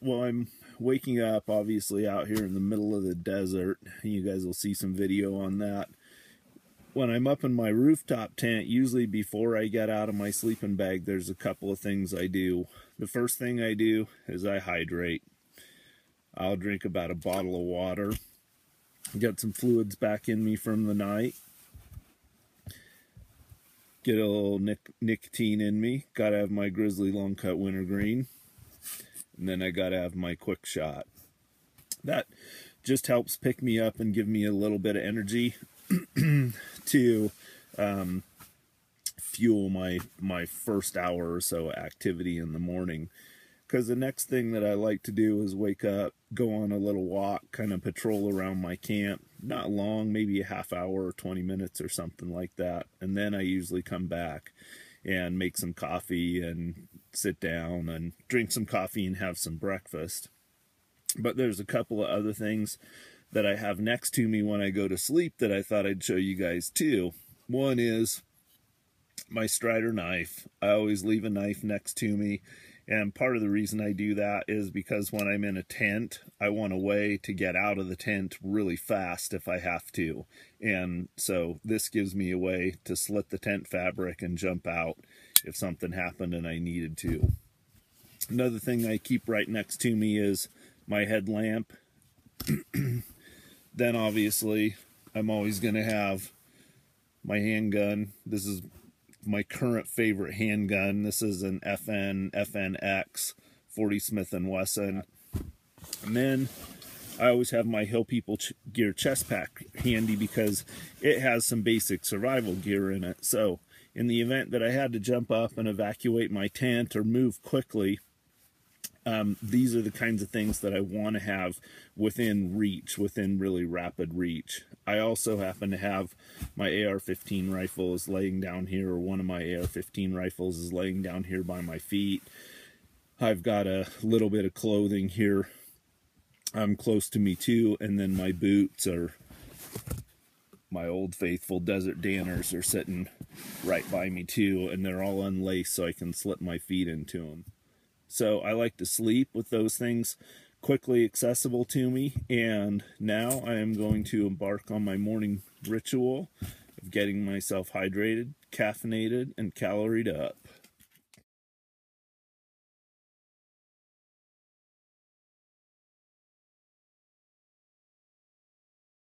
Well, I'm waking up obviously out here in the middle of the desert. You guys will see some video on that. When I'm up in my rooftop tent, usually before I get out of my sleeping bag, there's a couple of things I do. The first thing I do is I hydrate. I'll drink about a bottle of water, get some fluids back in me from the night, get a little nicotine in me. Gotta have my Grizzly Long Cut Wintergreen. And then I gotta have my quick shot. That just helps pick me up and give me a little bit of energy to fuel my first hour or so activity in the morning. Because the next thing that I like to do is wake up, go on a little walk, kind of patrol around my camp. Not long, maybe a half hour or 20 minutes or something like that. And then I usually come back and make some coffee and sit down and drink some coffee and have some breakfast. But there's a couple of other things that I have next to me when I go to sleep that I thought I'd show you guys too. One is my Strider knife. I always leave a knife next to me, and part of the reason I do that is because when I'm in a tent, I want a way to get out of the tent really fast if I have to. And so this gives me a way to slit the tent fabric and jump out if something happened and I needed to. Another thing I keep right next to me is my headlamp. Then obviously I'm always going to have my handgun. This is my current favorite handgun. This is an FNX 40 Smith & Wesson. And then I always have my Hill People Gear chest pack handy because it has some basic survival gear in it. So in the event that I had to jump up and evacuate my tent or move quickly, these are the kinds of things that I want to have within reach, within really rapid reach. I also happen to have my AR-15 rifle is laying down here, or one of my AR-15 rifles is laying down here by my feet. I've got a little bit of clothing here close to me too, and then my boots are my old faithful Desert Danners are sitting right by me too, and they're all unlaced so I can slip my feet into them. So I like to sleep with those things quickly accessible to me, and now I am going to embark on my morning ritual of getting myself hydrated, caffeinated, and caloried up.